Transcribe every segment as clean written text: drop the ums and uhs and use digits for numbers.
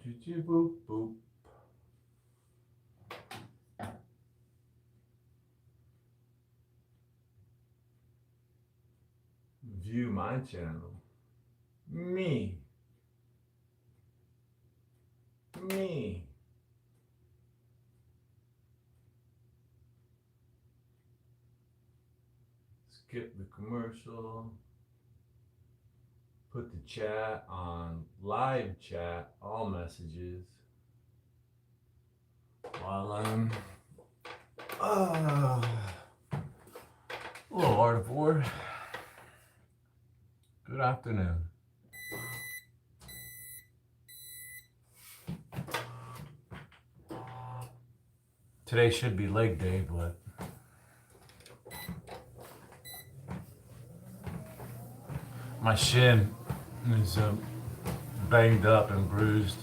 Boop, boop. View my channel. Me. Skip the commercial. Put the chat on live chat, all messages. While I'm a little hard of war. Good afternoon. Today should be leg day, but my shin is banged up and bruised.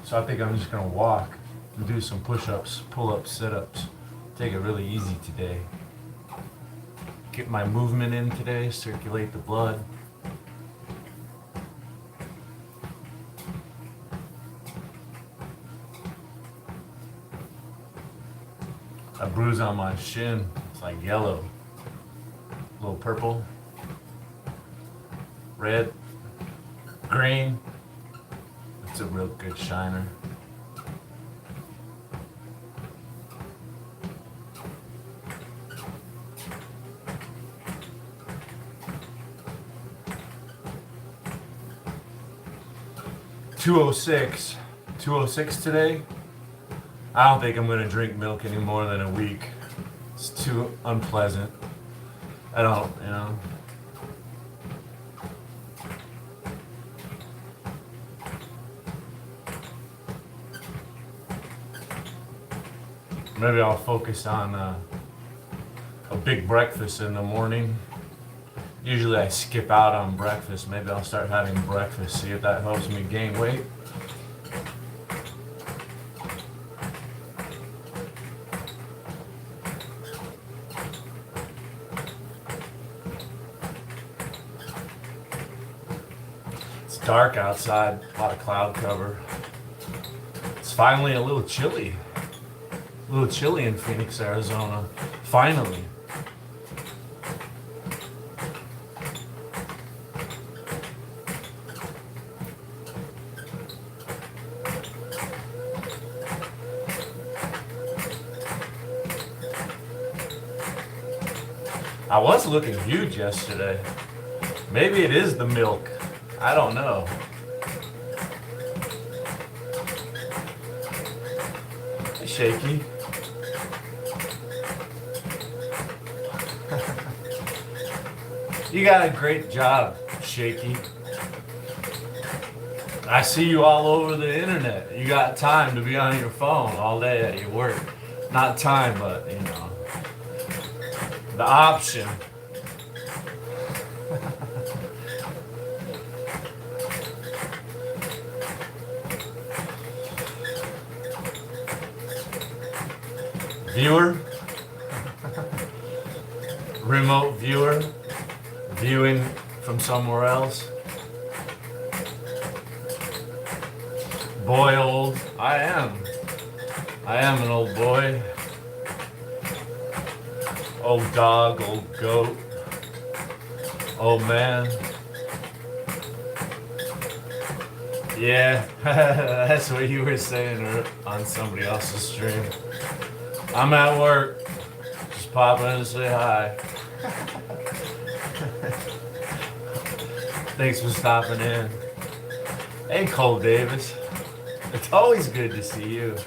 So I think I'm just gonna walk and do some push-ups, pull-ups, sit-ups. Take it really easy today. Get my movement in today, circulate the blood. A bruise on my shin, it's like yellow, a little purple, red, green. It's a real good shiner. $206 today. I don't think I'm gonna drink milk any more than a week. It's too unpleasant. I don't, you know. Maybe I'll focus on a big breakfast in the morning. Usually I skip out on breakfast. Maybe I'll start having breakfast, see if that helps me gain weight. It's dark outside, a lot of cloud cover. It's finally a little chilly. A little chilly in Phoenix, Arizona. Finally. I was looking huge yesterday. Maybe it is the milk. I don't know. Hey, Shaky. You got a great job, Shaky. I see you all over the internet. You got time to be on your phone all day at your work. Not time, but, you know, the option. Viewer, remote viewer, viewing from somewhere else. Boy old, I am an old boy. Old dog, old goat, old man. Yeah, that's what you were saying on somebody else's stream. I'm at work, just popping in to say hi. Thanks for stopping in. Hey, Cole Davis. It's always good to see you.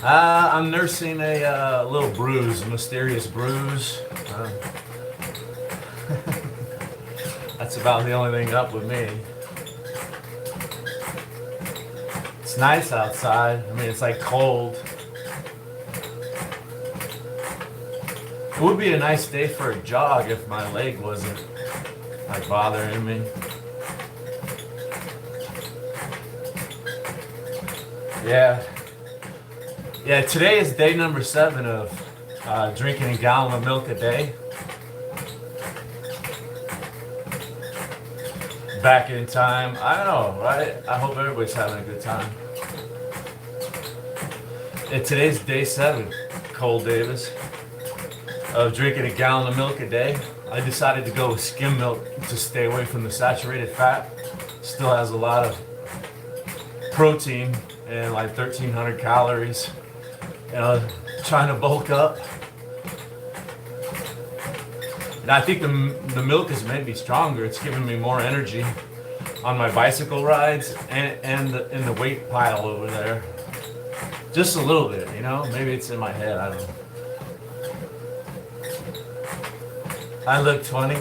I'm nursing a little bruise, a mysterious bruise. That's about the only thing up with me. It's nice outside. I mean, it's like cold. It would be a nice day for a jog if my leg wasn't like bothering me. Yeah. Yeah, today is day number 7 of drinking a gallon of milk a day. Back in time. I don't know, right? I hope everybody's having a good time. And today's day 7, Cole Davis, of drinking a gallon of milk a day. I decided to go with skim milk to stay away from the saturated fat. Still has a lot of protein and like 1,300 calories. Trying to bulk up. And I think the milk has made me stronger. It's given me more energy on my bicycle rides and in the weight pile over there. Just a little bit, you know? Maybe it's in my head, I don't know. I look 20.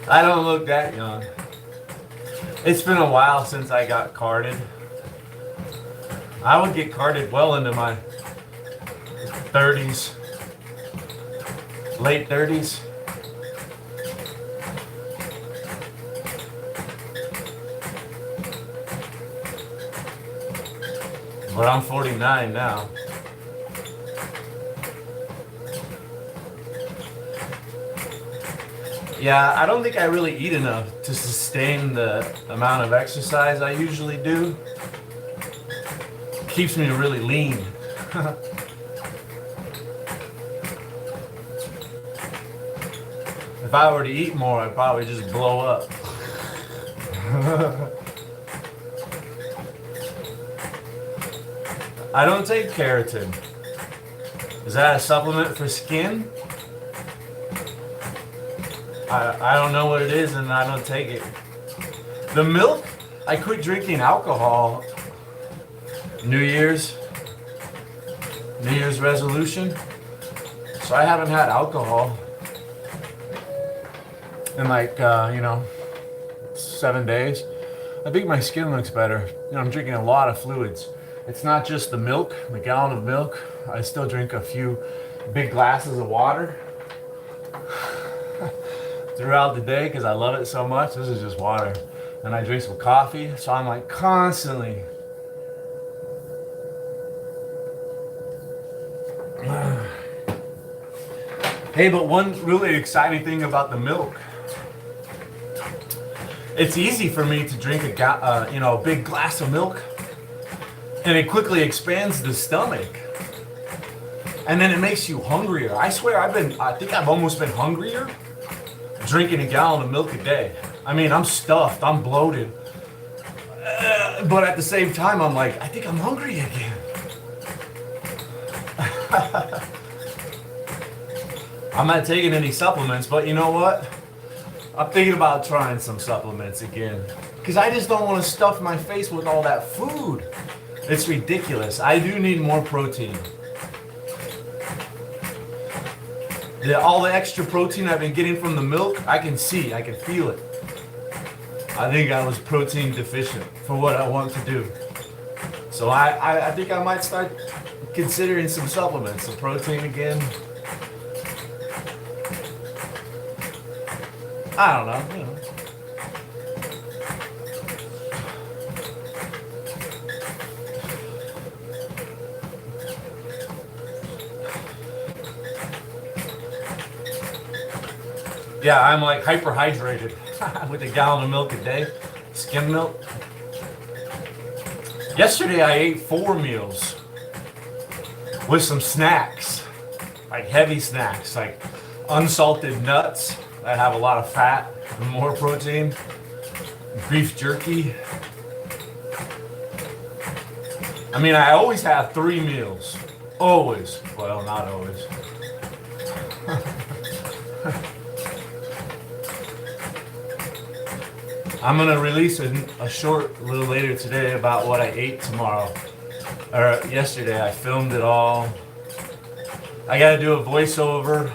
I don't look that young. It's been a while since I got carded. I would get carded well into my 30s, late 30s. But I'm 49 now. Yeah, I don't think I really eat enough to sustain the amount of exercise I usually do. Keeps me really lean. If I were to eat more, I'd probably just blow up. I don't take keratin. Is that a supplement for skin? I don't know what it is and I don't take it. The milk, I quit drinking alcohol. New Year's resolution. So I haven't had alcohol in like, 7 days. I think my skin looks better. I'm drinking a lot of fluids. It's not just the milk, the gallon of milk. I still drink a few big glasses of water throughout the day because I love it so much. This is just water. And I drink some coffee. So I'm like constantly Hey, but one really exciting thing about the milk, it's easy for me to drink a big glass of milk, and it quickly expands the stomach, and then it makes you hungrier. I swear, I think I've almost been hungrier drinking a gallon of milk a day. I mean, I'm stuffed, I'm bloated, but at the same time, I'm like, I think I'm hungry again. I'm not taking any supplements, but you know what? I'm thinking about trying some supplements again. Because I just don't want to stuff my face with all that food. It's ridiculous. I do need more protein. All the extra protein I've been getting from the milk, I can feel it. I think I was protein deficient for what I want to do. So I think I might start considering some supplements, some protein again. I don't know, Yeah, I'm like hyperhydrated with a gallon of milk a day, skim milk. Yesterday I ate 4 meals with some snacks, like heavy snacks, like unsalted nuts that have a lot of fat and more protein, beef jerky. I mean, I always have 3 meals. Always. Well, not always. I'm going to release a short a little later today about what I ate tomorrow. Or yesterday. I filmed it all. I got to do a voiceover.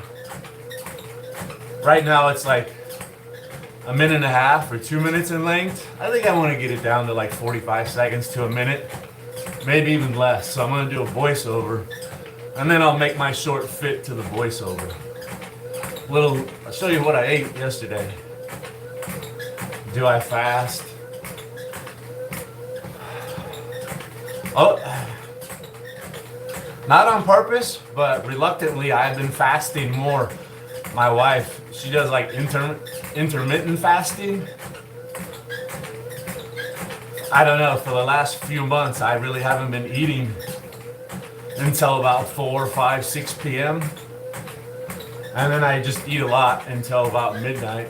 Right now it's like a minute and a half or 2 minutes in length. I think I want to get it down to like 45 seconds to a minute. maybe even less. So I'm gonna do a voiceover, and then I'll make my short fit to the voiceover. I'll show you what I ate yesterday. Do I fast? Oh, not on purpose, but reluctantly, I've been fasting more. My wife, she does like intermittent fasting. I don't know, for the last few months, I really haven't been eating until about 4, 5, 6 p.m. And then I just eat a lot until about midnight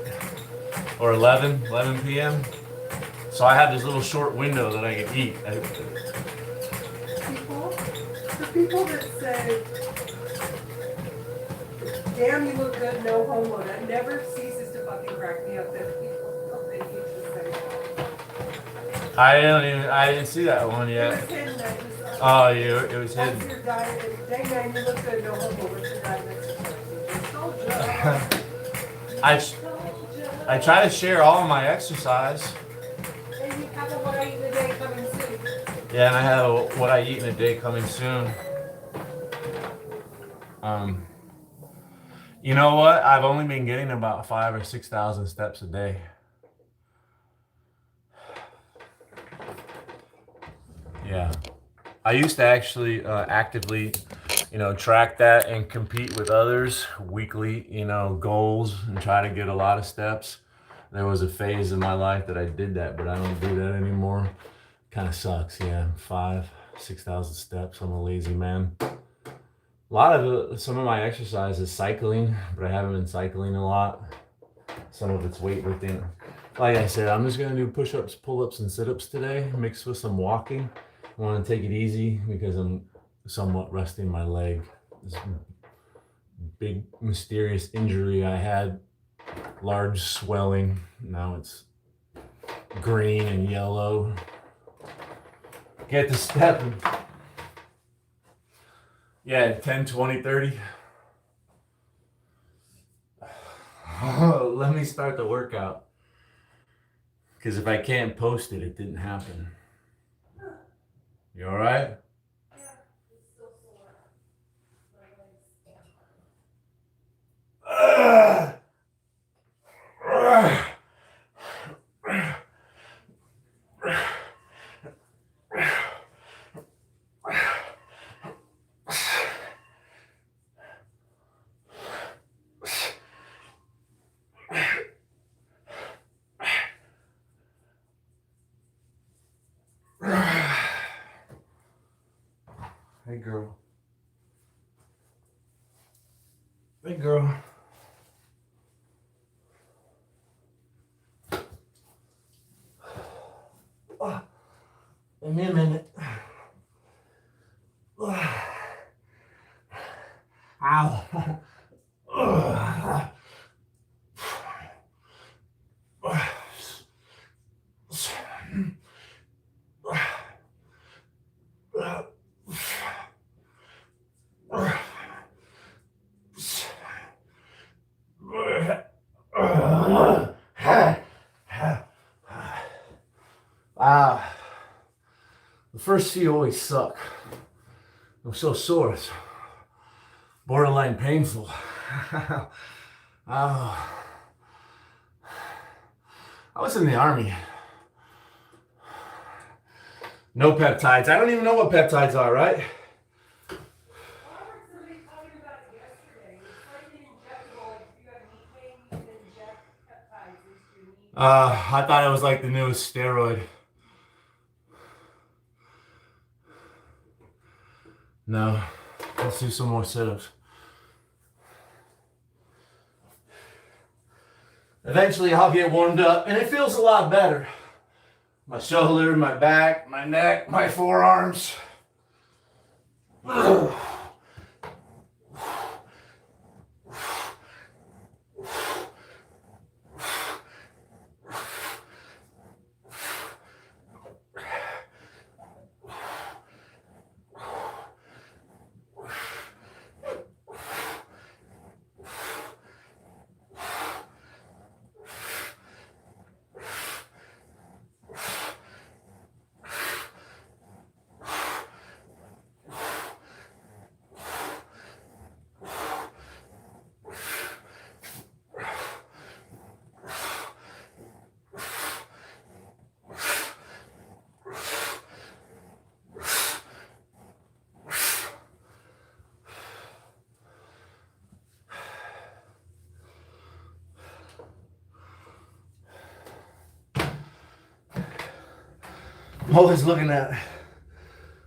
or 11 p.m. So I have this little short window that I can eat. The people that say, damn, you look good, no homo, that never ceases to fucking crack me up that people think it's the same. I didn't see that one yet. It was hidden, I just Oh, it was hidden. What's your diet? Dang man, you look good, no homo, what's your diet and exercise? I try to share all of my exercise. And you have a what I eat in a day coming soon. Yeah, and I have what I eat in a day coming soon. You know what? I've only been getting about 5,000 or 6,000 steps a day. Yeah. I used to actually actively, track that and compete with others weekly, goals and try to get a lot of steps. There was a phase in my life that I did that, but I don't do that anymore. Kind of sucks, yeah. 5,000, 6,000 steps. I'm a lazy man. Some of my exercise is cycling, but I haven't been cycling a lot. Some of it's weightlifting. Like I said, I'm just gonna do push-ups, pull-ups, and sit-ups today, mixed with some walking. I want to take it easy because I'm somewhat resting my leg. This big mysterious injury I had, large swelling. Now it's green and yellow. Get to stepping. Yeah, 10, 20, 30. Let me start the workout. Because if I can't post it, it didn't happen. You all right? Yeah, it's still sore. Hey girl. Hey girl. Give me a minute. Ow. The first few always suck. I'm so sore. It's borderline painful. I was in the army. No peptides. I don't even know what peptides are, right? I thought it was like the newest steroid. No. Let's do some more sit-ups. Eventually I'll get warmed up and it feels a lot better. My shoulder, my back, my neck, my forearms. I'm always looking at,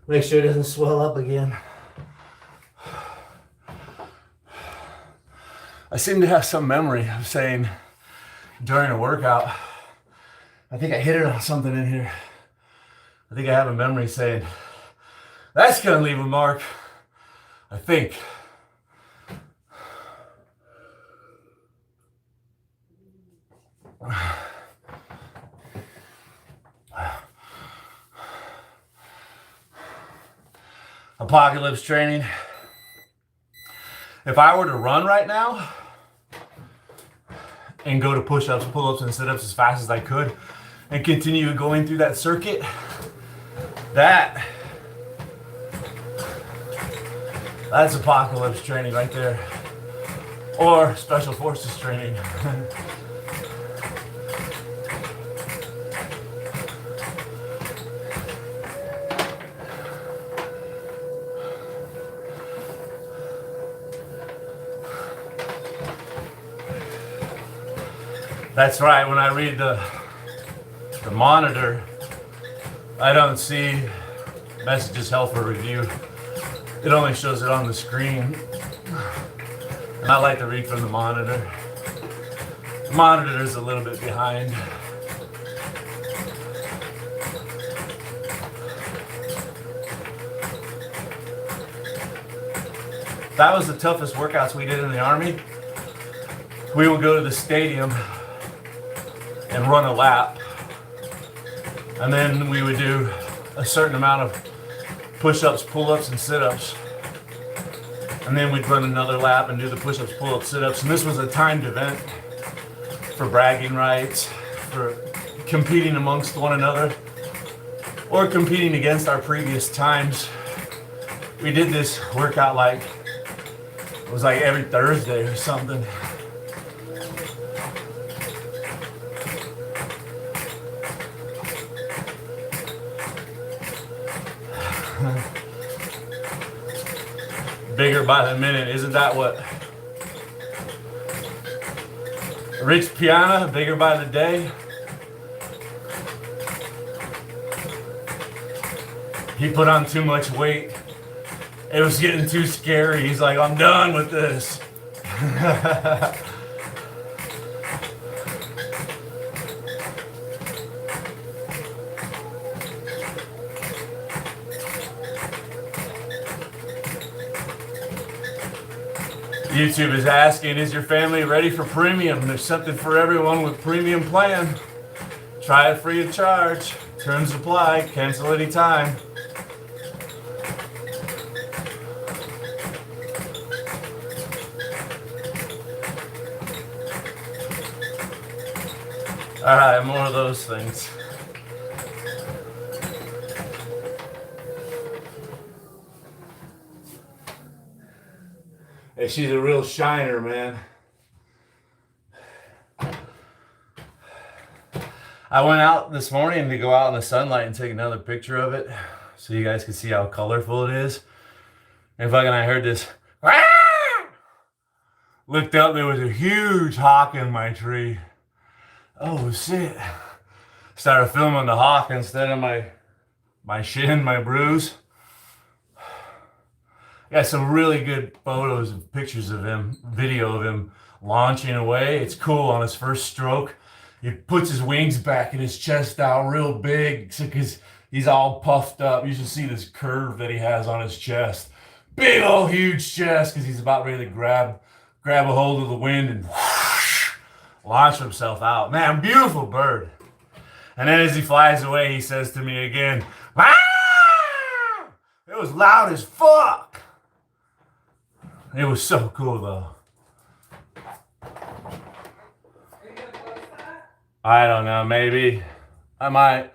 make sure it doesn't swell up again. I seem to have some memory of saying during a workout, I think I hit it on something in here. I think I have a memory saying, that's gonna leave a mark. I think. Apocalypse training. If I were to run right now and go to push-ups, pull-ups, and sit-ups as fast as I could and continue going through that circuit, that's apocalypse training right there. Or special forces training. That's right, when I read the monitor, I don't see messages held for review. It only shows it on the screen. And I like to read from the monitor. The monitor is a little bit behind. That was the toughest workouts we did in the Army. We would go to the stadium and run a lap. And then we would do a certain amount of push-ups, pull-ups, and sit-ups. And then we'd run another lap and do the push-ups, pull-ups, sit-ups. And this was a timed event for bragging rights, for competing amongst one another, or competing against our previous times. We did this workout like, it was like every Thursday or something. Bigger by the minute, isn't that what Rich Piana, bigger by the day? He put on too much weight. It was getting too scary. He's like, I'm done with this. YouTube is asking, is your family ready for premium? There's something for everyone with premium plan. Try it free of charge. Terms apply. Cancel anytime. All right, more of those things. Hey, she's a real shiner, man. I went out this morning to go out in the sunlight and take another picture of it so you guys can see how colorful it is. And fucking I heard this. Looked up, there was a huge hawk in my tree. Oh shit. Started filming the hawk instead of my shin, my bruise. Got some really good photos and pictures of him, video of him launching away. It's cool on his first stroke. He puts his wings back and his chest out real big because he's all puffed up. You should see this curve that he has on his chest. Big old huge chest because he's about ready to grab a hold of the wind and whoosh, launch himself out. Man, beautiful bird. And then as he flies away, he says to me again, "Ah!" It was loud as fuck. It was so cool though. I don't know, maybe. I might.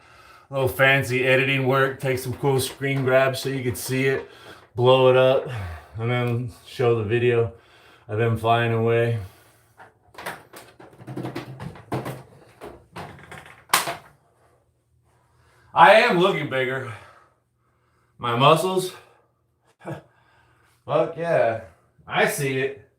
A little fancy editing work, take some cool screen grabs so you could see it, blow it up, and then show the video of them flying away. I am looking bigger. My muscles, fuck yeah. I see it.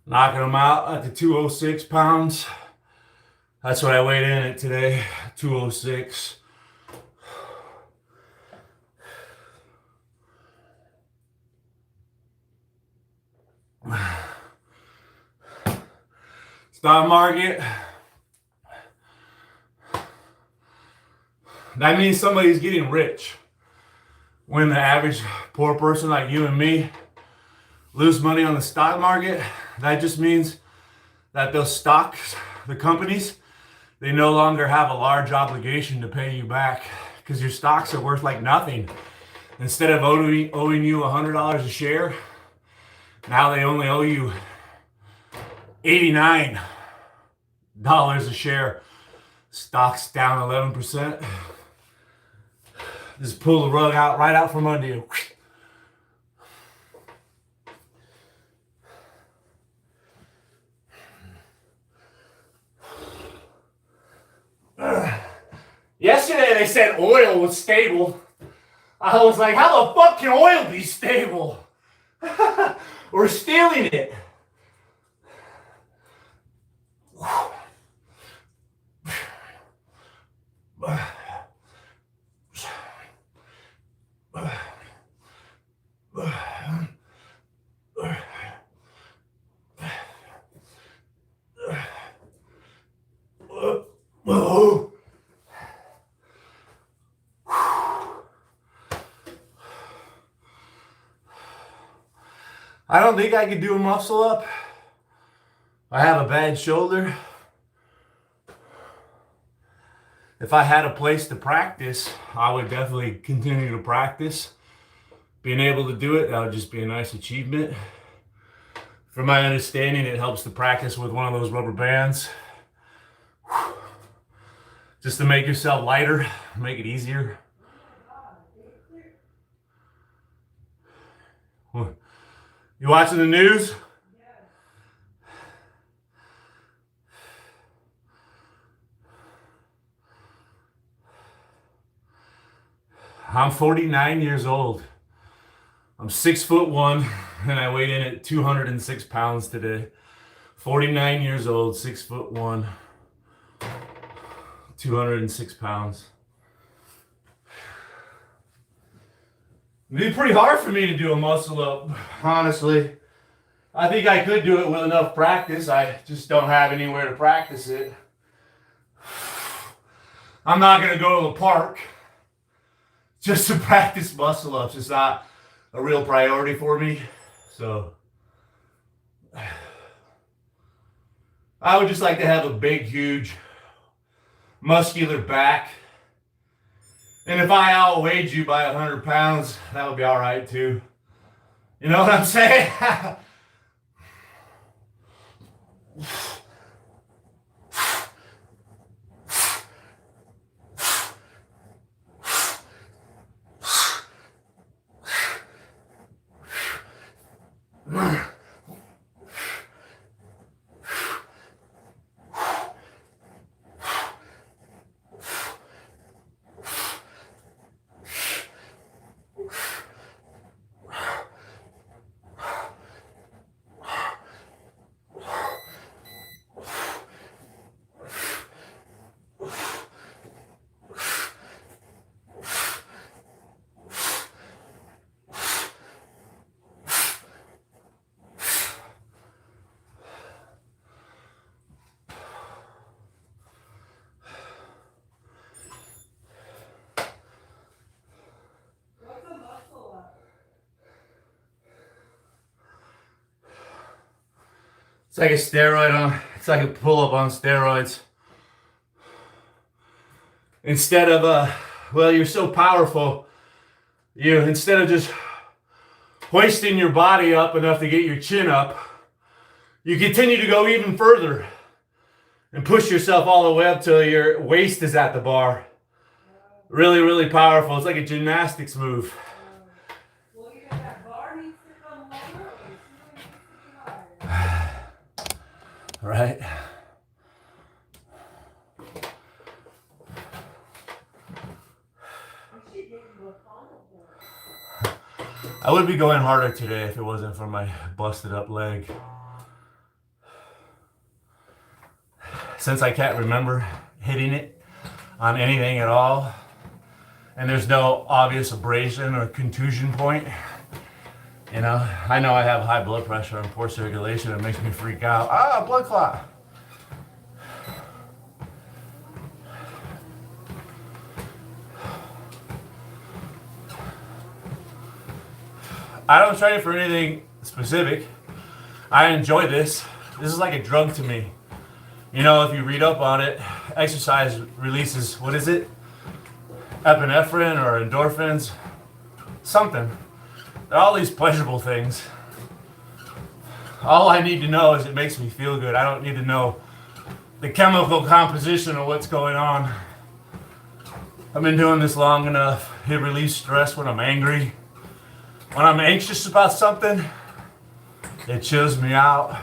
Knocking them out at the 206 pounds. That's what I weighed in at today, 206. Stock market. That means somebody's getting rich. When the average poor person like you and me lose money on the stock market, that just means that those stocks, the companies, they no longer have a large obligation to pay you back because your stocks are worth like nothing. Instead of owing you $100 a share, now they only owe you $89 a share. Stock's down 11%. Just pull the rug out right out from under you. Yesterday they said oil was stable. I was like, how the fuck can oil be stable? We're stealing it. I don't think I could do a muscle up. I have a bad shoulder. If I had a place to practice, I would definitely continue to practice. Being able to do it, that would just be a nice achievement. From my understanding, it helps to practice with one of those rubber bands. Just to make yourself lighter, make it easier. You watching the news? I'm 49 years old. I'm 6'1", and I weighed in at 206 pounds today. 49 years old, 6'1", 206 pounds. It'd be pretty hard for me to do a muscle up, honestly. I think I could do it with enough practice. I just don't have anywhere to practice it. I'm not going to go to the park just to practice muscle ups. It's not a real priority for me. So I would just like to have a big, huge, muscular back. And if I outweighed you by 100 pounds, that would be all right too. You know what I'm saying? It's like a steroid it's like a pull-up on steroids. Instead of, well, you're so powerful, instead of just hoisting your body up enough to get your chin up, you continue to go even further and push yourself all the way up till your waist is at the bar. Really, really powerful. It's like a gymnastics move. Well, yeah, that bar needs to come longer, or the ceiling needs to be higher. Right? I would be going harder today if it wasn't for my busted up leg. since I can't remember hitting it on anything at all, and there's no obvious abrasion or contusion point. You know I have high blood pressure and poor circulation. It makes me freak out. Ah, blood clot. I don't train for anything specific. I enjoy this. This is like a drug to me. You know, if you read up on it, exercise releases, what is it? Epinephrine or endorphins? Something. They're all these pleasurable things. All I need to know is it makes me feel good. I don't need to know the chemical composition of what's going on. I've been doing this long enough. It relieves stress when I'm angry. When I'm anxious about something, it chills me out.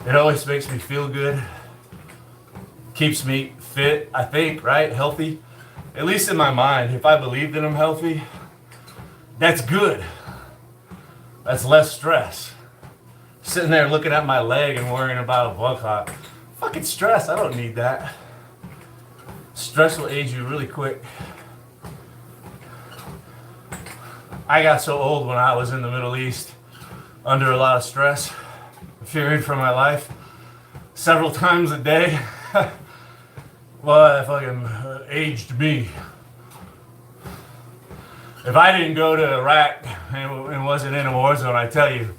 It always makes me feel good. Keeps me fit, I think, right? Healthy. At least in my mind. If I believe that I'm healthy, that's good. That's less stress. Sitting there looking at my leg and worrying about a blood clot. Fucking stress, I don't need that. Stress will age you really quick. I got so old when I was in the Middle East, under a lot of stress, fearing for my life, several times a day. Well, that fucking aged me. If I didn't go to Iraq and wasn't in a war zone, I tell you,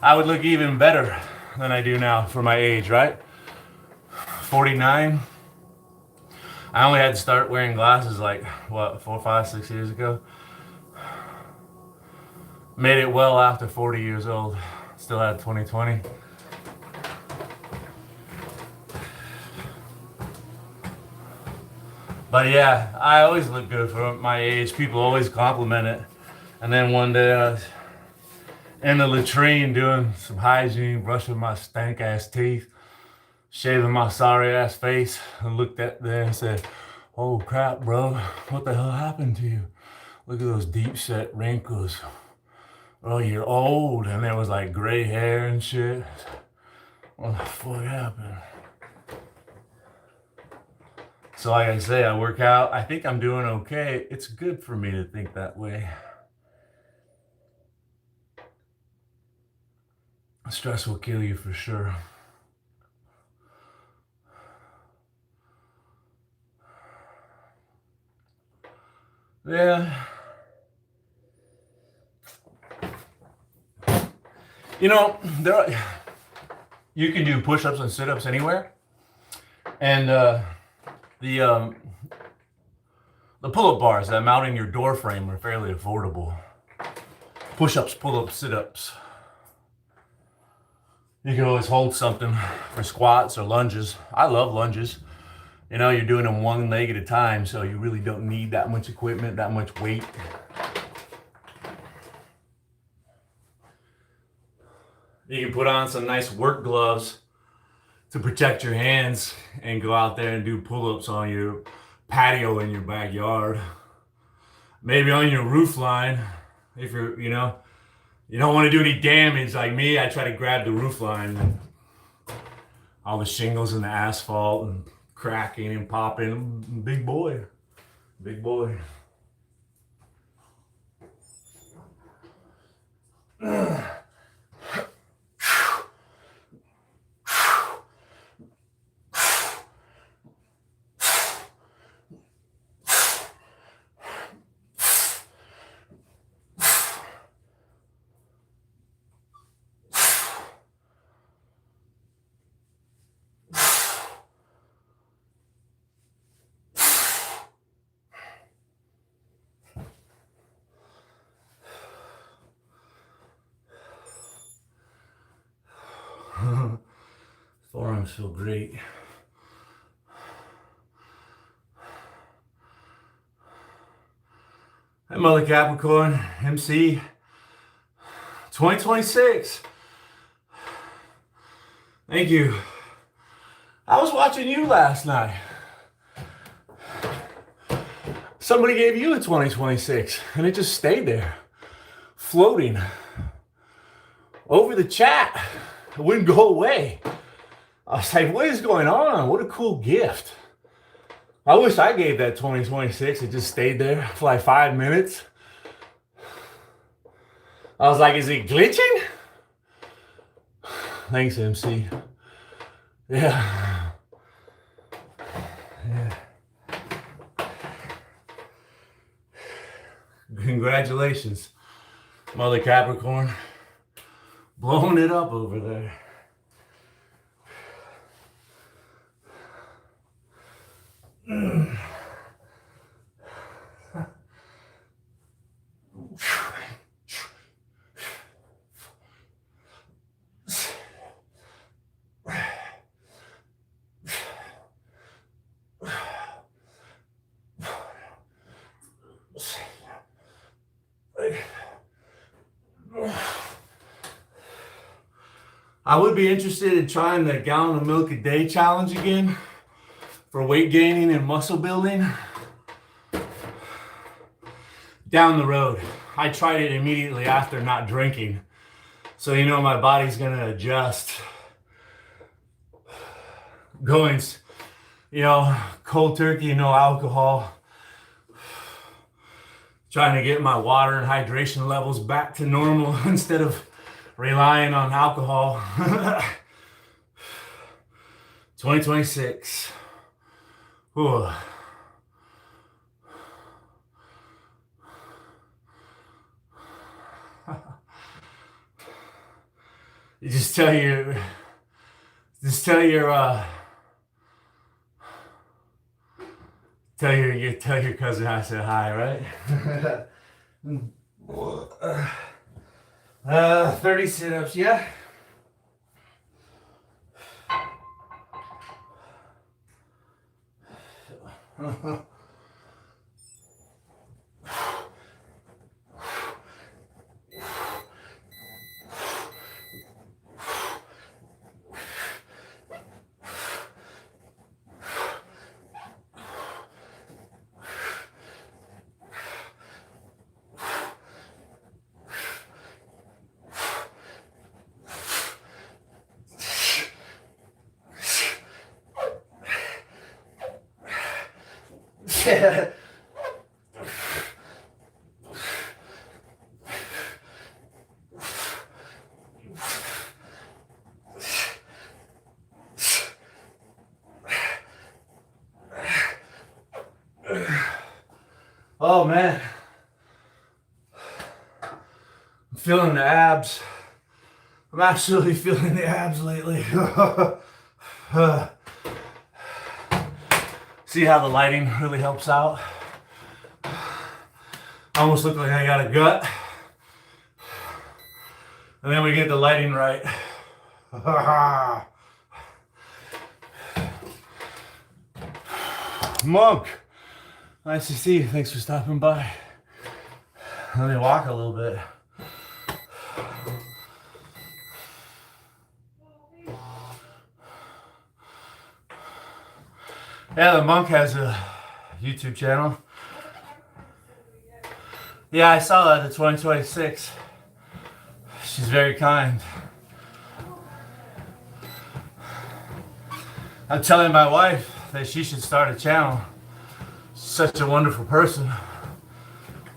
I would look even better than I do now for my age, right? 49. I only had to start wearing glasses like, 4, 5, 6 years ago. Made it well after 40 years old. Still had 20/20. But yeah, I always look good for my age. People always compliment it. And then one day I was in the latrine doing some hygiene, brushing my stank ass teeth, shaving my sorry ass face, and looked at there and said, "Oh crap, bro, what the hell happened to you? Look at those deep set wrinkles. Oh, you're old." And there was like gray hair and shit. What the fuck happened? So like I say, I work out. I think I'm doing okay. It's good for me to think that way. Stress will kill you for sure. Yeah. You know, you can do push-ups and sit-ups anywhere. And the pull-up bars that mount in your door frame are fairly affordable. Push-ups, pull-ups, sit-ups. You can always hold something for squats or lunges. I love lunges. You know, you're doing them one leg at a time, so you really don't need that much equipment, that much weight. You can put on some nice work gloves to protect your hands and go out there and do pull-ups on your patio in your backyard. Maybe on your roof line, if you're, you don't want to do any damage like me. I try to grab the roof line and all the shingles and the asphalt and cracking and popping. Big boy. Big boy. Forearms feel great. Hey, Mother Capricorn, MC 2026. Thank you. I was watching you last night. Somebody gave you a 2026 and it just stayed there, floating over the chat. It wouldn't go away. I was like, what is going on? What a cool gift. I wish I gave that 2026. It just stayed there for like 5 minutes. I was like, is it glitching? Thanks, MC. Yeah. Yeah. Congratulations, Mother Capricorn. Blowing it up over there. I would be interested in trying the gallon of milk a day challenge again for weight gaining and muscle building down the road. I tried it immediately after not drinking. So, you know, my body's gonna adjust. Going, you know, cold turkey, no alcohol. Trying to get my water and hydration levels back to normal instead of relying on alcohol. 2026. Ooh. You just tell your cousin I said hi, right? 30 sit-ups, yeah. Oh man, I'm feeling the abs. I'm absolutely feeling the abs lately. See how the lighting really helps out? I almost look like I got a gut. And then we get the lighting right. Monk, nice to see you. Thanks for stopping by. Let me walk a little bit. Yeah, the monk has a YouTube channel. Yeah, I saw that at 2026. She's very kind. I'm telling my wife that she should start a channel. She's such a wonderful person.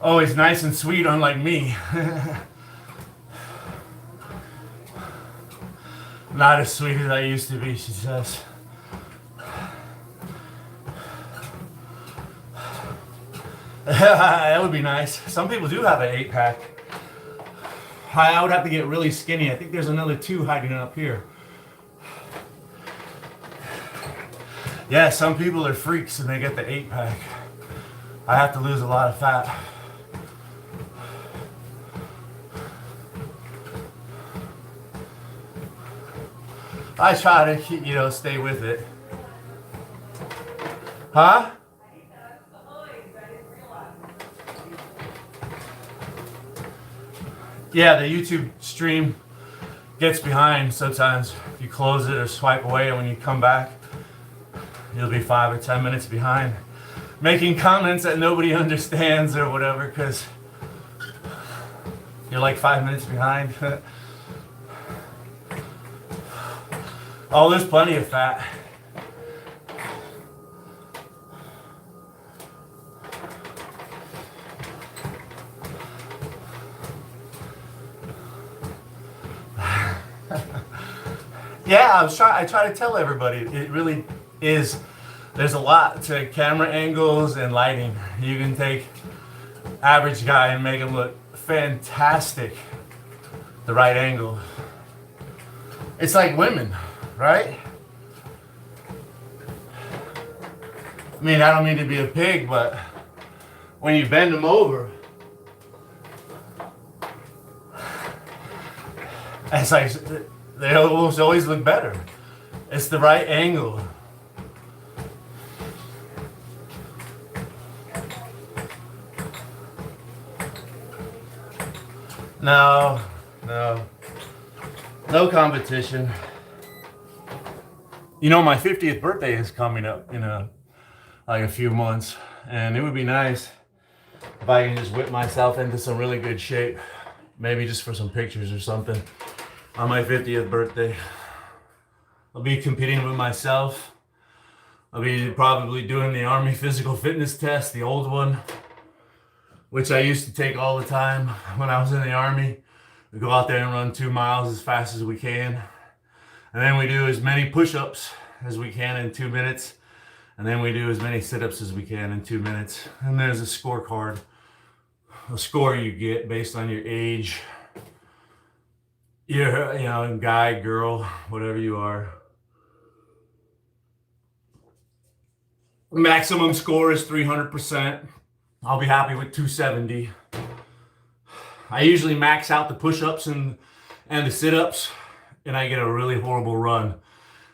Always nice and sweet, unlike me. Not as sweet as I used to be, she says. That would be nice. Some people do have an 8-pack. I would have to get really skinny. I think there's another 2 hiding up here. Yeah, some people are freaks and they get the 8-pack. I have to lose a lot of fat. I try to keep, stay with it. Huh? Yeah, the YouTube stream gets behind sometimes. If you close it or swipe away, and when you come back, you'll be 5 or 10 minutes behind. Making comments that nobody understands or whatever, because you're like 5 minutes behind. Oh, there's plenty of fat. Yeah, I try to tell everybody, it really is, there's a lot to camera angles and lighting. You can take average guy and make him look fantastic, the right angle. It's like women, right? I mean, I don't mean to be a pig, but when you bend them over, it's like, they almost always look better. It's the right angle. No competition. You know, my 50th birthday is coming up in like a few months, and it would be nice if I can just whip myself into some really good shape, maybe just for some pictures or something. On my 50th birthday, I'll be competing with myself. I'll be probably doing the Army physical fitness test, the old one, which I used to take all the time when I was in the Army. We go out there and run 2 miles as fast as we can. And then we do as many push-ups as we can in 2 minutes. And then we do as many sit-ups as we can in 2 minutes. And there's a scorecard, a score you get based on your age, you're, you know, guy, girl, whatever you are. Maximum score is 300%. I'll be happy with 270. I usually max out the push-ups and the sit-ups, and I get a really horrible run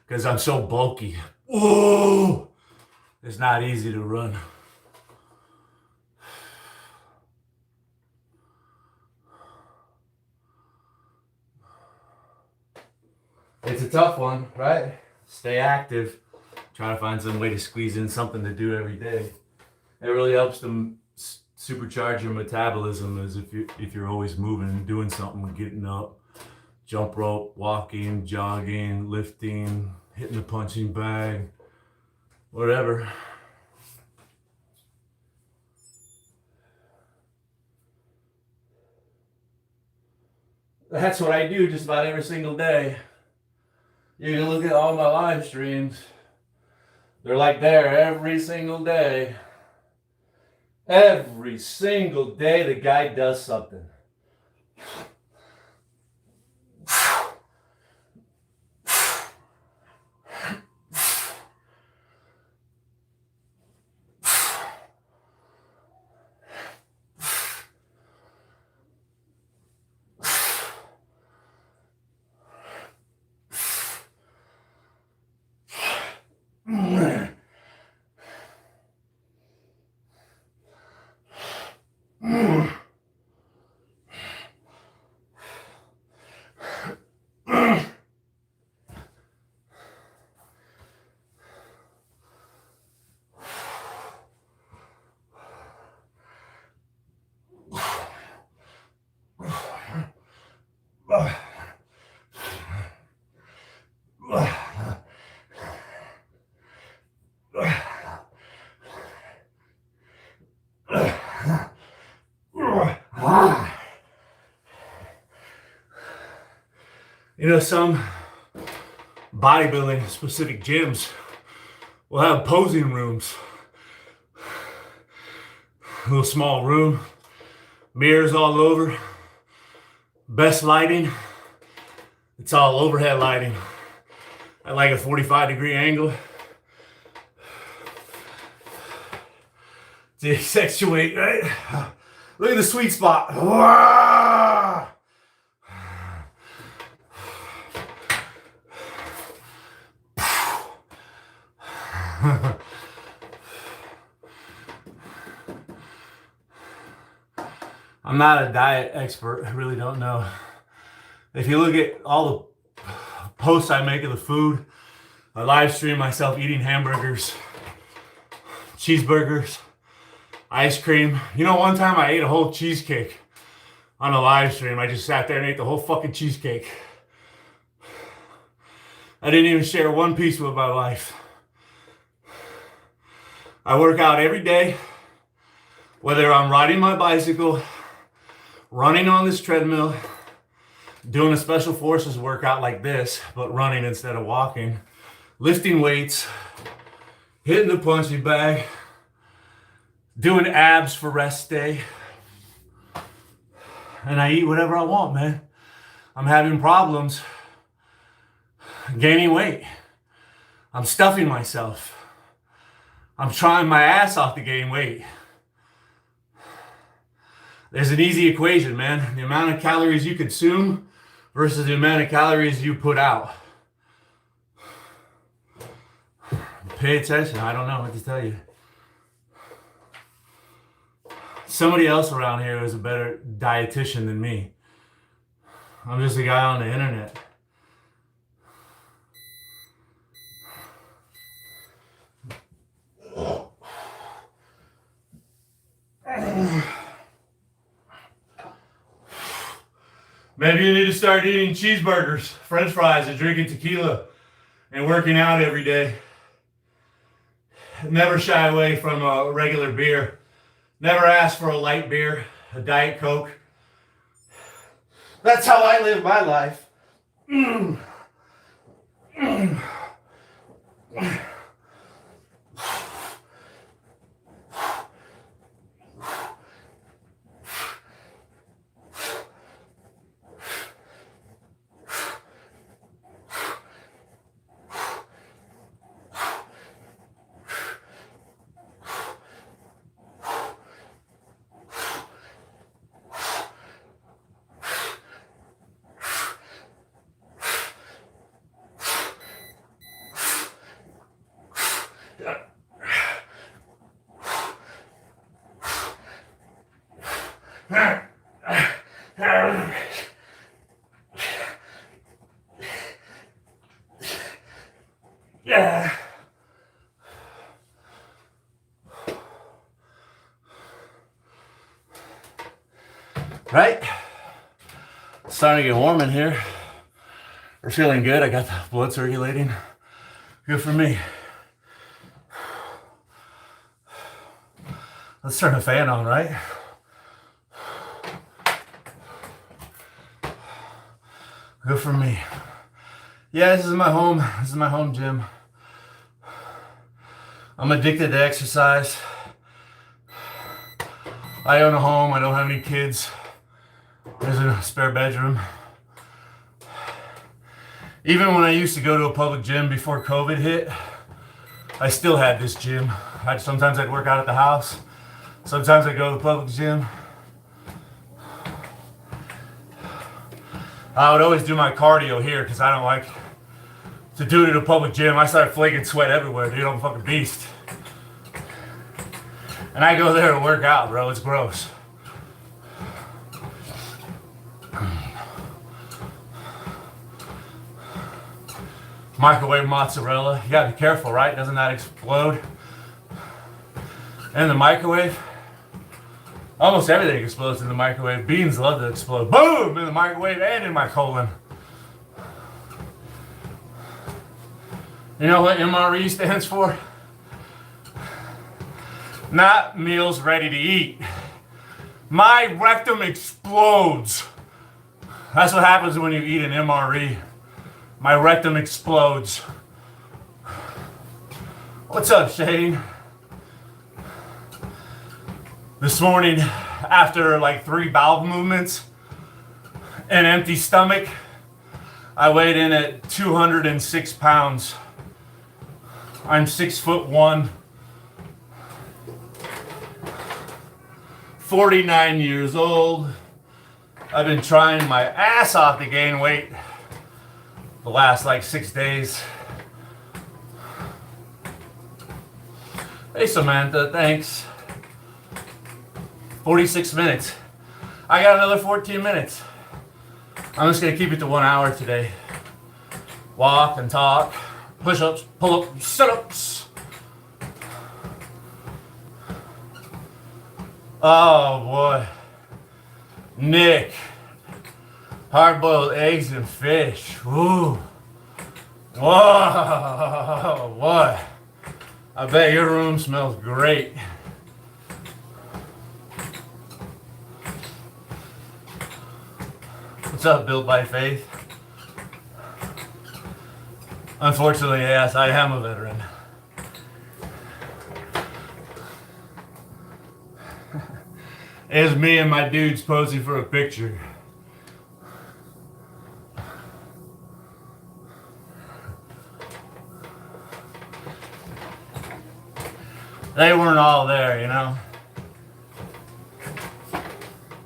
because I'm so bulky. Whoa! It's not easy to run. It's a tough one, right? Stay active. Try to find some way to squeeze in something to do every day. It really helps them supercharge your metabolism, as if you're always moving and doing something, getting up, jump rope, walking, jogging, lifting, hitting the punching bag, whatever. That's what I do just about every single day. You can look at all my live streams. They're like there every single day. Every single day the guy does something. You know, some bodybuilding specific gyms will have posing rooms. A little small room, mirrors all over, best lighting. It's all overhead lighting at like a 45-degree angle to accentuate, right? Look at the sweet spot. I'm not a diet expert. I really don't know. If you look at all the posts I make of the food, I live stream myself eating hamburgers, cheeseburgers, ice cream. You know, one time I ate a whole cheesecake on a live stream. I just sat there and ate the whole fucking cheesecake. I didn't even share one piece with my wife. I work out every day, whether I'm riding my bicycle, running on this treadmill, doing a special forces workout like this, but running instead of walking, lifting weights, hitting the punching bag, doing abs for rest day. And I eat whatever I want, man. I'm having problems gaining weight. I'm stuffing myself. I'm trying my ass off to gain weight. There's an easy equation, man. The amount of calories you consume versus the amount of calories you put out. Pay attention. I don't know what to tell you. Somebody else around here is a better dietitian than me. I'm just a guy on the internet. Maybe you need to start eating cheeseburgers, french fries, and drinking tequila, and working out every day. Never shy away from a regular beer. Never ask for a light beer, a Diet Coke. That's how I live my life. Yeah. Right? It's starting to get warm in here. We're feeling good. I got the blood circulating. Good for me. Let's turn the fan on, right? Good for me. Yeah, this is my home. This is my home gym. I'm addicted to exercise. I own a home. I don't have any kids. There's a spare bedroom. Even when I used to go to a public gym before COVID hit, I still had this gym. Sometimes I'd work out at the house. Sometimes I'd go to the public gym. I would always do my cardio here because I don't like to do it at a public gym. I start flaking sweat everywhere, dude. I'm a fucking beast. And I go there to work out, bro. It's gross. Microwave mozzarella. You gotta be careful, right? Doesn't that explode? In the microwave? Almost everything explodes in the microwave. Beans love to explode. Boom! In the microwave and in my colon. You know what MRE stands for? Not meals ready to eat. My rectum explodes. That's what happens when you eat an MRE. My rectum explodes. What's up, Shane? This morning, after like 3 bowel movements, an empty stomach, I weighed in at 206 pounds. I'm 6'1", 49 years old. I've been trying my ass off to gain weight the last like 6 days. Hey Samantha, thanks. 46 minutes. I got another 14 minutes. I'm just gonna keep it to 1 hour today. Walk and talk, push-ups, pull-ups, sit-ups. Oh boy. Nick. Hard-boiled eggs and fish. Ooh. Whoa, what? I bet your room smells great. What's up, Built by Faith? Unfortunately, yes, I am a veteran. It's me and my dudes posing for a picture. They weren't all there, you know.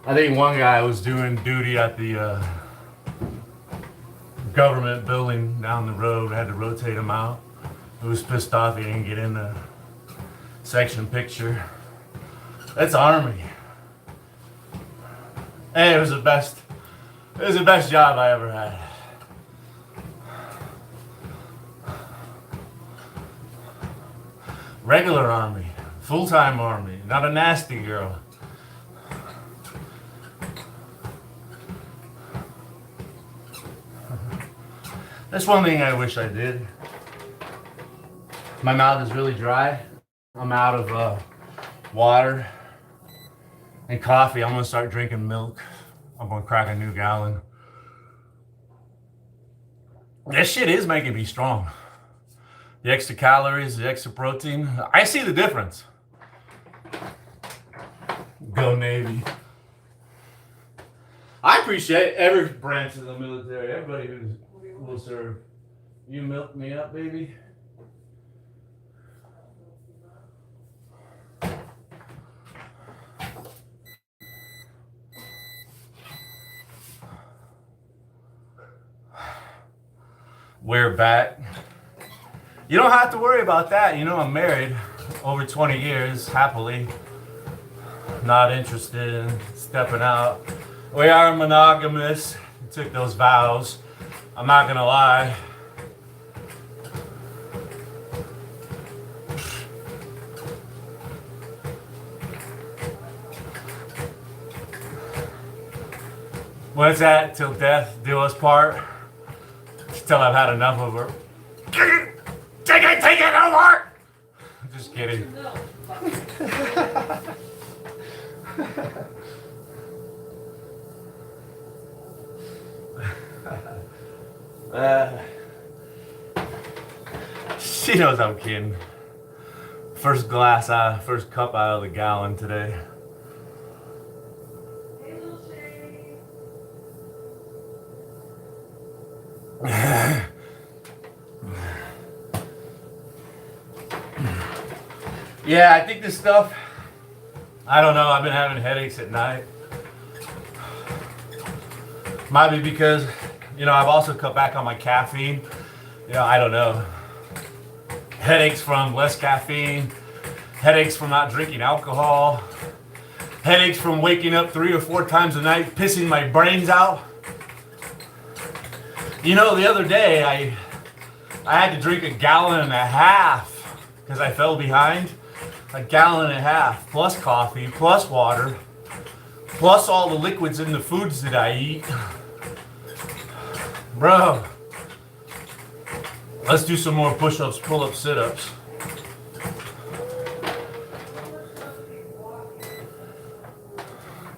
I think one guy was doing duty at the government building down the road. Had to rotate him out. He was pissed off he didn't get in the section picture. That's Army. Hey, it was the best job I ever had. Regular Army, full-time Army, not a nasty girl. That's one thing I wish I did. My mouth is really dry. I'm out of water and coffee. I'm gonna start drinking milk. I'm gonna crack a new gallon. This shit is making me strong. The extra calories, the extra protein. I see the difference. Go Navy. I appreciate every branch of the military, everybody who will serve. You milk me up, baby. We're back. You don't have to worry about that. You know, I'm married over 20 years, happily. Not interested in stepping out. We are monogamous. We took those vows. I'm not gonna lie. What's that? Till death do us part. Till I've had enough of her. Take it, no more! Just kidding. She knows I'm kidding. First cup out of the gallon today. Hey, little Shay. Yeah, I think this stuff, I don't know, I've been having headaches at night. Might be because, you know, I've also cut back on my caffeine. You know, I don't know. Headaches from less caffeine, headaches from not drinking alcohol, headaches from waking up 3 or 4 times a night, pissing my brains out. You know, the other day, I had to drink 1.5 gallons because I fell behind. 1.5 gallons plus coffee, plus water, plus all the liquids in the foods that I eat. Bro, let's do some more push-ups, pull-ups, sit-ups.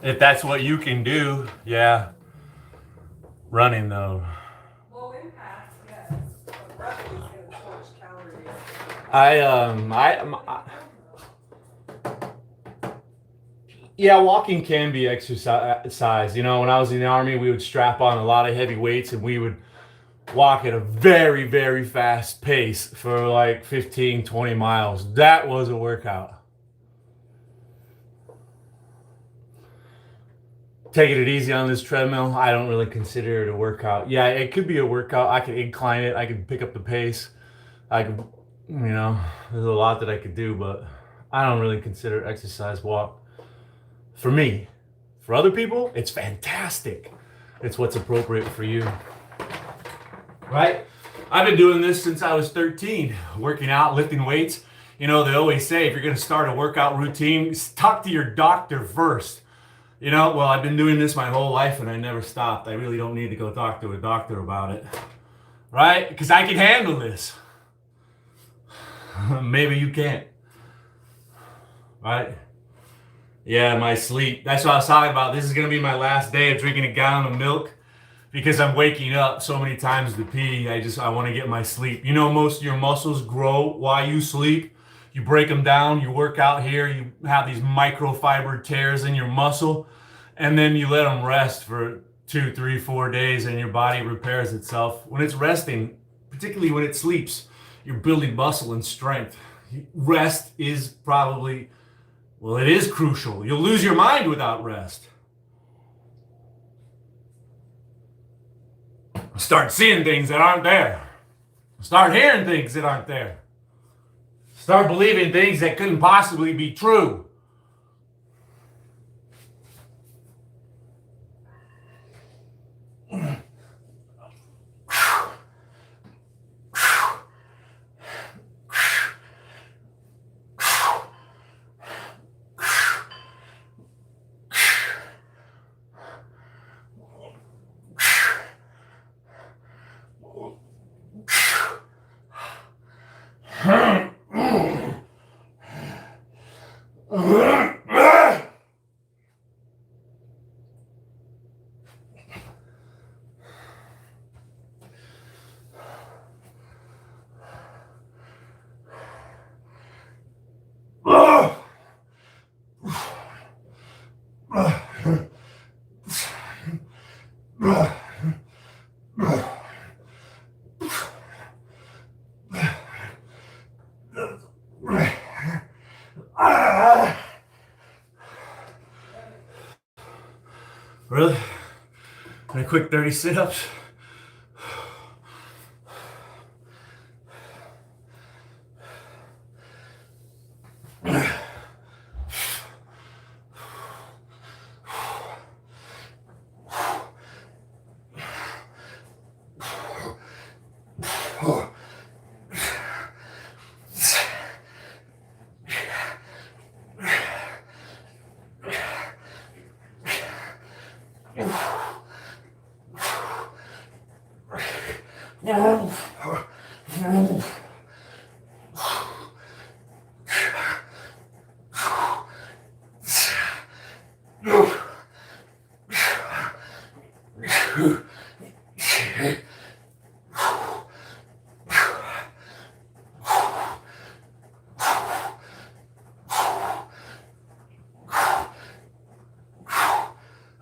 If that's what you can do, yeah. Running though. Low impact, yes. But running is gonna torch calories. Yeah, walking can be exercise. You know, when I was in the Army, we would strap on a lot of heavy weights and we would walk at a very, very fast pace for like 15, 20 miles. That was a workout. Taking it easy on this treadmill, I don't really consider it a workout. Yeah, it could be a workout. I could incline it. I could pick up the pace. I could, you know, there's a lot that I could do, but I don't really consider exercise walk. For me. For other people, it's fantastic. It's what's appropriate for you. Right? I've been doing this since I was 13, working out, lifting weights. You know, they always say if you're going to start a workout routine, talk to your doctor first. You know, well, I've been doing this my whole life and I never stopped. I really don't need to go talk to a doctor about it. right? Because I can handle this. Maybe you can't, right? Yeah, my sleep. That's what I was talking about. This is going to be my last day of drinking a gallon of milk because I'm waking up so many times to pee. I want to get my sleep. You know, most of your muscles grow while you sleep. You break them down, you work out here, you have these microfiber tears in your muscle, and then you let them rest for 2, 3, 4 days and your body repairs itself. When it's resting, particularly when it sleeps, you're building muscle and strength. Rest is probably, well, it is crucial. You'll lose your mind without rest. Start seeing things that aren't there. Start hearing things that aren't there. Start believing things that couldn't possibly be true. Really? And a quick 30 sit-ups?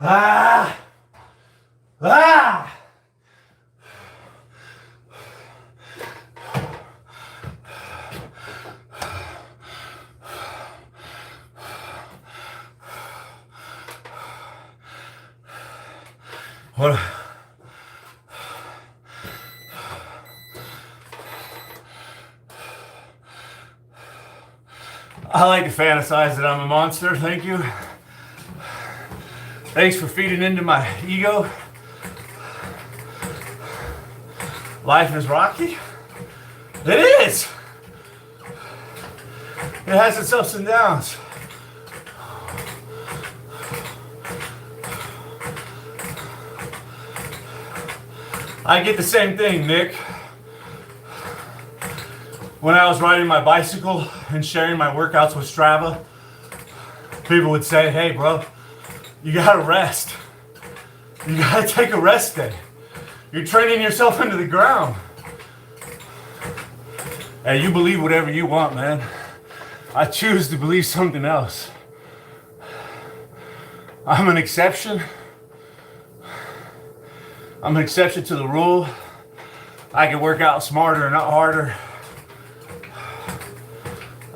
Ah! Ah! What? I like to fantasize that I'm a monster, thank you. Thanks for feeding into my ego. Life is rocky. It is. It has its ups and downs. I get the same thing, Nick. When I was riding my bicycle and sharing my workouts with Strava, people would say, hey bro, you gotta rest. You gotta take a rest day. You're training yourself into the ground. Hey, you believe whatever you want, man. I choose to believe something else. I'm an exception. I'm an exception to the rule. I can work out smarter, not harder.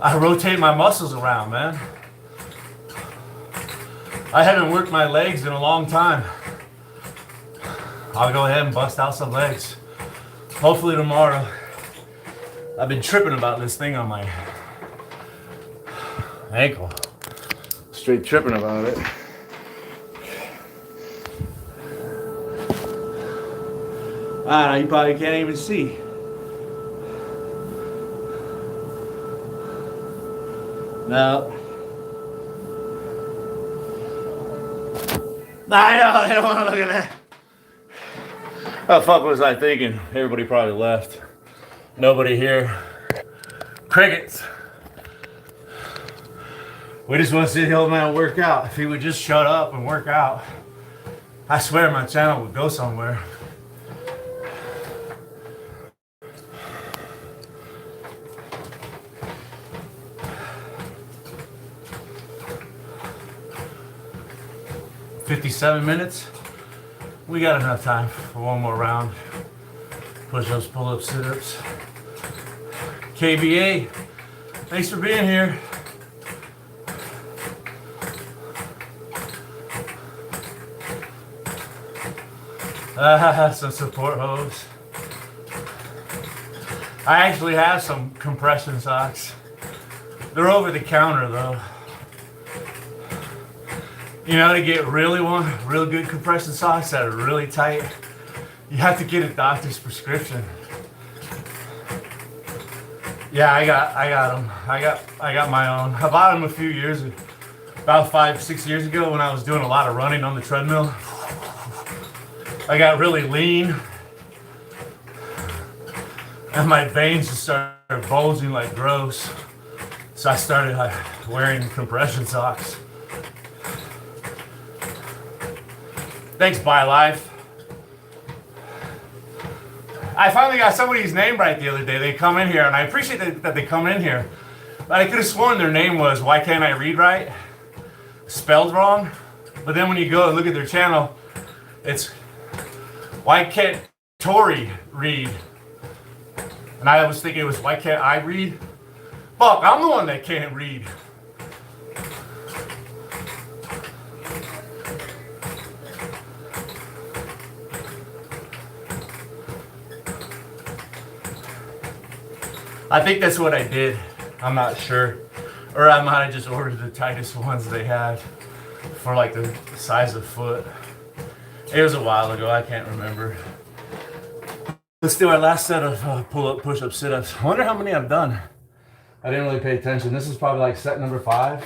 I rotate my muscles around, man. I haven't worked my legs in a long time. I'll go ahead and bust out some legs. Hopefully tomorrow. I've been tripping about this thing on my ankle. Straight tripping about it. Ah, you probably can't even see. No. I know, I don't want to look at that. How the fuck was I thinking? Everybody probably left. Nobody here. Crickets. We just want to see the old man work out. If he would just shut up and work out, I swear my channel would go somewhere. "57 minutes? We got enough time for one more round. Push-ups, pull-ups, sit-ups. KBA, thanks for being here. Some support hose. I actually have some compression socks. They're over the counter though. You know, to get real good compression socks that are really tight, you have to get a doctor's prescription. Yeah, I got them. I got my own. I bought them a few years ago, about 5-6 years ago when I was doing a lot of running on the treadmill. I got really lean, and my veins just started bulging like gross. So I started wearing compression socks. Thanks, BioLife. I finally got somebody's name right the other day. They come in here, and I appreciate that they come in here. But I could have sworn their name was "Why Can't I Read Right?" Spelled wrong. But then when you go and look at their channel, it's "Why Can't Tori Read?" And I was thinking it was "Why Can't I Read?" Fuck, I'm the one that can't read. I think that's what I did. I'm not sure. Or I might have just ordered the tightest ones they had for like the size of foot. It was a while ago, I can't remember. Let's do our last set of pull-up, push-up, sit-ups. I wonder how many I've done. I didn't really pay attention. This is probably like set number 5.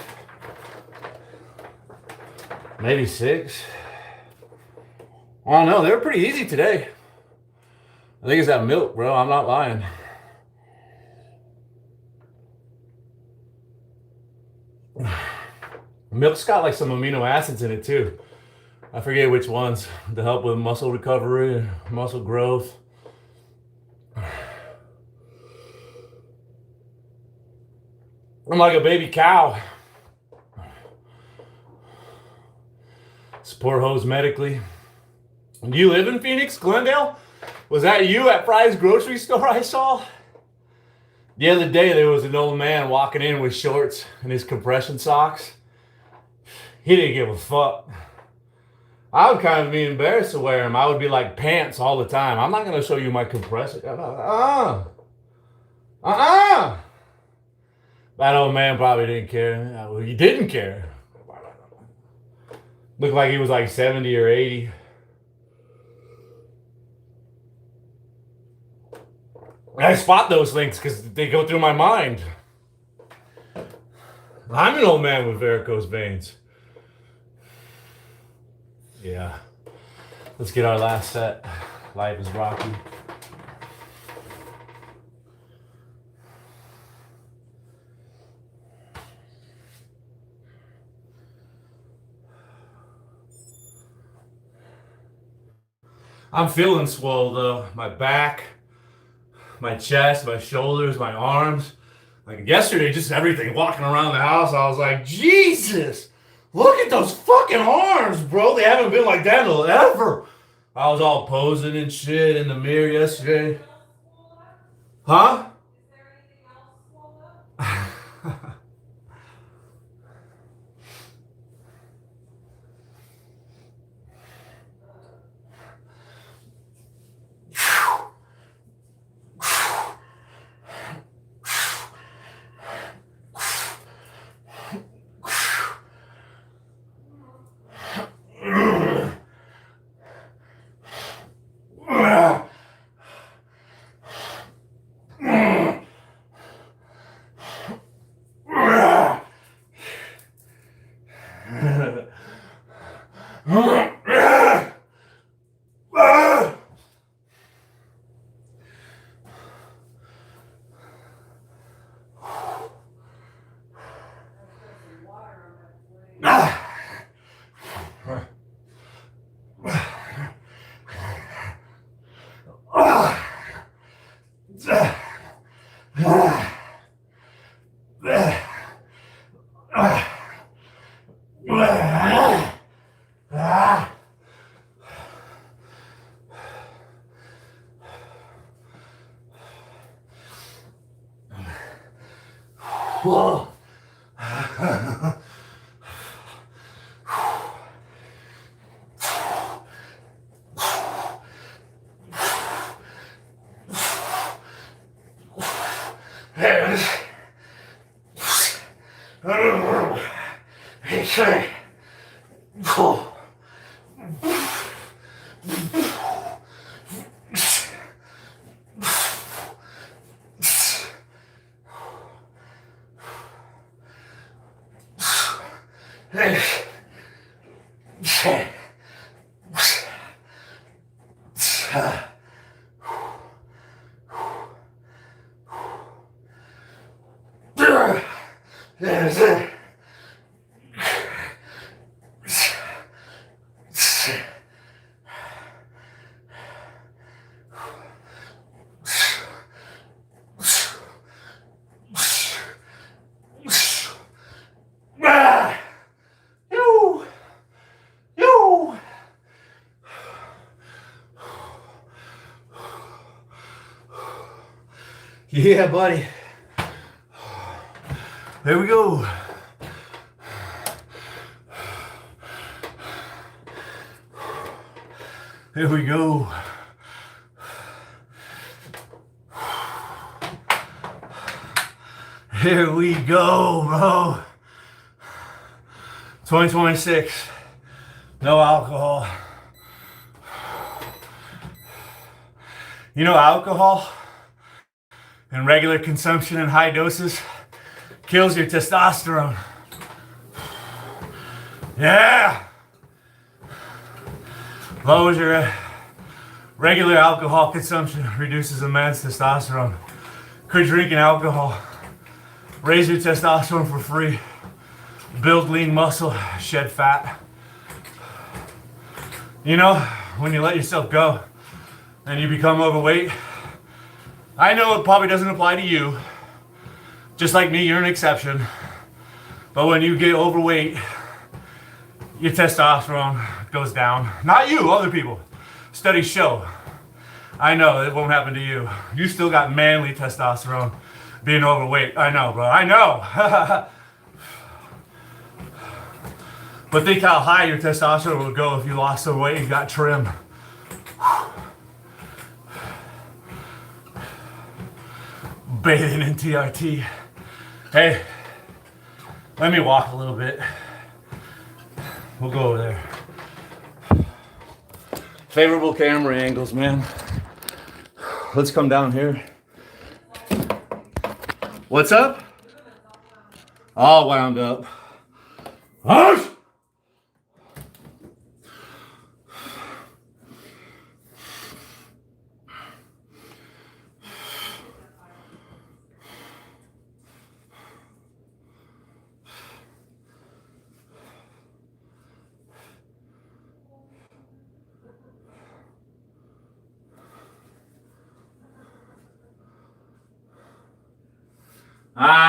Maybe 6. I don't know, they were pretty easy today. I think it's that milk, bro, I'm not lying. Milk's got like some amino acids in it too. I forget which ones to help with muscle recovery and muscle growth. I'm like a baby cow. Support hose medically. Do you live in Phoenix, Glendale? Was that you at Fry's grocery store I saw? The other day there was an old man walking in with shorts and his compression socks. He didn't give a fuck. I would kind of be embarrassed to wear them. I would be like pants all the time. I'm not going to show you my compression. That old man probably didn't care. Well, he didn't care. Looked like he was like 70 or 80. I spot those things because they go through my mind. I'm an old man with varicose veins. Yeah. Let's get our last set. Life is rocky. I'm feeling swole though. My back, my chest, my shoulders, my arms. Like yesterday, just everything. Walking around the house, I was like, Jesus! Look at those fucking arms, bro. They haven't been like that in ever. I was all posing and shit in the mirror yesterday. Huh? Whoa. Yeah, buddy. There we go. There we go. Here we go, bro. 2026. No alcohol. You know, alcohol and regular consumption in high doses kills your testosterone. Yeah. Lowers your regular alcohol consumption, reduces a man's testosterone. Quit drinking alcohol. Raise your testosterone for free. Build lean muscle, shed fat. You know, when you let yourself go and you become overweight, I know it probably doesn't apply to you. Just like me, you're an exception. But when you get overweight, your testosterone goes down. Not you, other people. Studies show. I know it won't happen to you. You still got manly testosterone being overweight. I know, bro. I know. But think how high your testosterone would go if you lost some weight and got trim. Bathing in TRT. Hey, let me walk a little bit. We'll go over there. Favorable camera angles, man. Let's come down here. What's up? All wound up. Hush!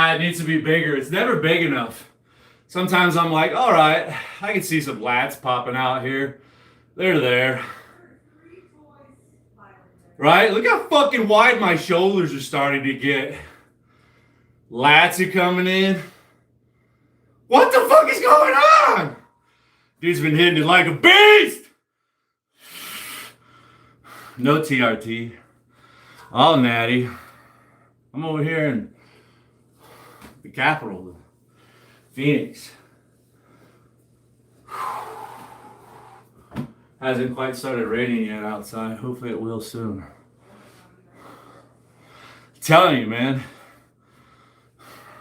It needs to be bigger. It's never big enough. Sometimes I'm like, all right, I can see some lats popping out here. They're there. Right? Look how fucking wide my shoulders are starting to get. Lats are coming in. What the fuck is going on? Dude's been hitting it like a beast. No TRT. All natty. I'm over here in the capital, Phoenix. Hasn't quite started raining yet outside. Hopefully it will soon. I'm telling you, man.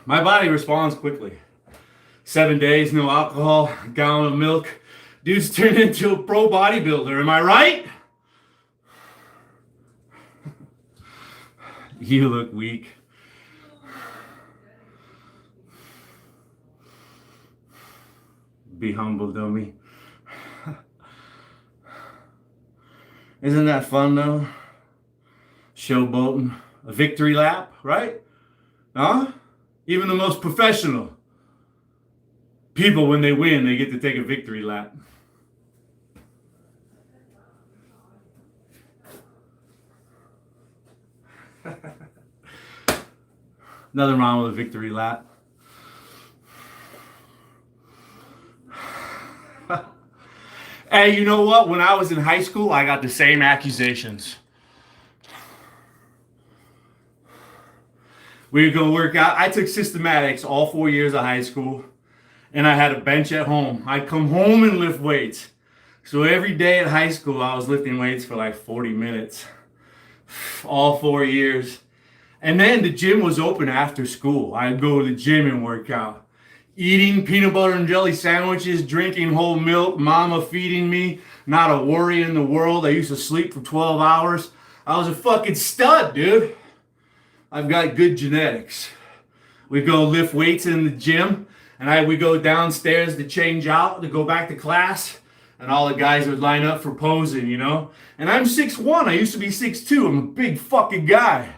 My body responds quickly. 7 days, no alcohol, gallon of milk. Dude's turned into a pro bodybuilder. Am I right? You look weak. Be humble, dummy. Isn't that fun, though? Showboating. A victory lap, right? Huh? Even the most professional people, when they win, they get to take a victory lap. Nothing wrong with a victory lap. Hey, you know what? When I was in high school, I got the same accusations. We would go work out. I took systematics all 4 years of high school, and I had a bench at home. I'd come home and lift weights. So every day at high school, I was lifting weights for like 40 minutes, all 4 years. And then the gym was open after school. I'd go to the gym and work out. Eating peanut butter and jelly sandwiches, drinking whole milk, mama feeding me, not a worry in the world. I used to sleep for 12 hours. I was a fucking stud, dude. I've got good genetics. We go lift weights in the gym, and we go downstairs to change out, to go back to class, and all the guys would line up for posing, you know? And I'm 6'1", I used to be 6'2", I'm a big fucking guy.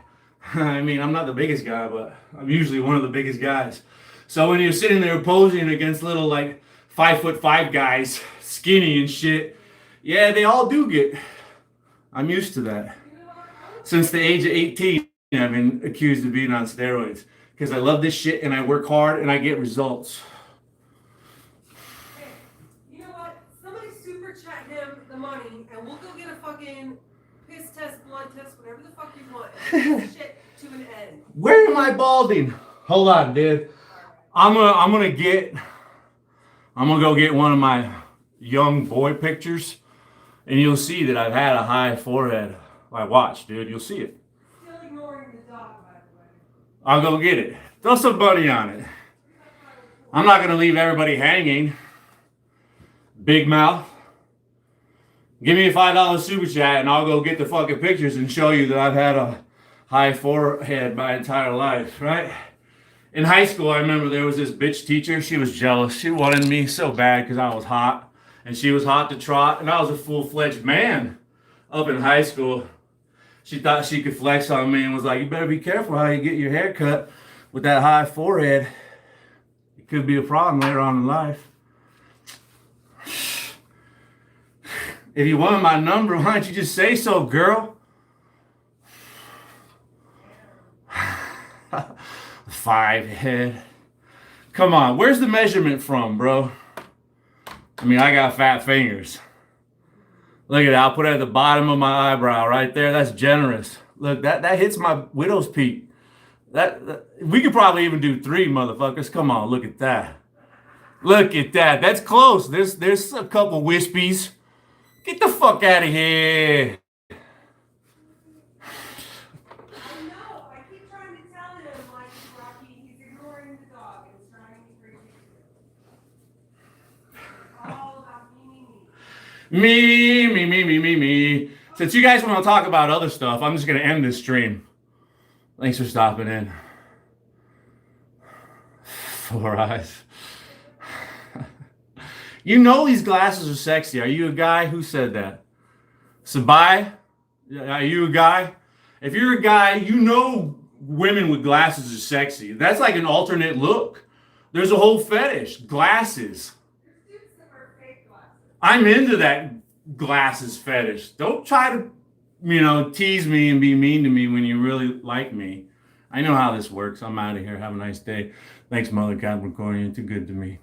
I mean, I'm not the biggest guy, but I'm usually one of the biggest guys. So when you're sitting there posing against little like 5'5" guys, skinny and shit, yeah, they all do get. I'm used to that. Since the age of 18, I've been accused of being on steroids because I love this shit and I work hard and I get results. Hey, you know what? Somebody super chat him the money, and we'll go get a fucking piss test, blood test, whatever the fuck you want, and put this shit to an end. Where am I balding? Hold on, dude. I'm gonna go get one of my young boy pictures, and you'll see that I've had a high forehead. Like, watch, dude, you'll see it. Still ignoring the dog, by the way. I'll go get it. Throw some money on it. I'm not gonna leave everybody hanging. Big mouth. Give me a $5 super chat, and I'll go get the fucking pictures and show you that I've had a high forehead my entire life, right? In high school, I remember there was this bitch teacher. She was jealous. She wanted me so bad because I was hot. And she was hot to trot. And I was a full-fledged man up in high school. She thought she could flex on me and was like, you better be careful how you get your hair cut with that high forehead. It could be a problem later on in life. If you want my number, why don't you just say so, girl? 5 head. Come on, where's the measurement from, bro? I mean, I got fat fingers. Look at it, I'll put it at the bottom of my eyebrow right there. That's generous. Look, that hits my widow's peak. That we could probably even do 3, motherfuckers. Come on, look at that. Look at that. That's close. There's a couple wispies. Get the fuck out of here. Me. Since you guys want to talk about other stuff, I'm just going to end this stream. Thanks for stopping in. 4 eyes. You know these glasses are sexy. Are you a guy? Who said that? Sabai? Are you a guy? If you're a guy, you know women with glasses are sexy. That's like an alternate look. There's a whole fetish. Glasses. I'm into that glasses fetish. Don't try to, tease me and be mean to me when you really like me. I know how this works. I'm out of here. Have a nice day. Thanks, Mother Capricorn. You're too good to me.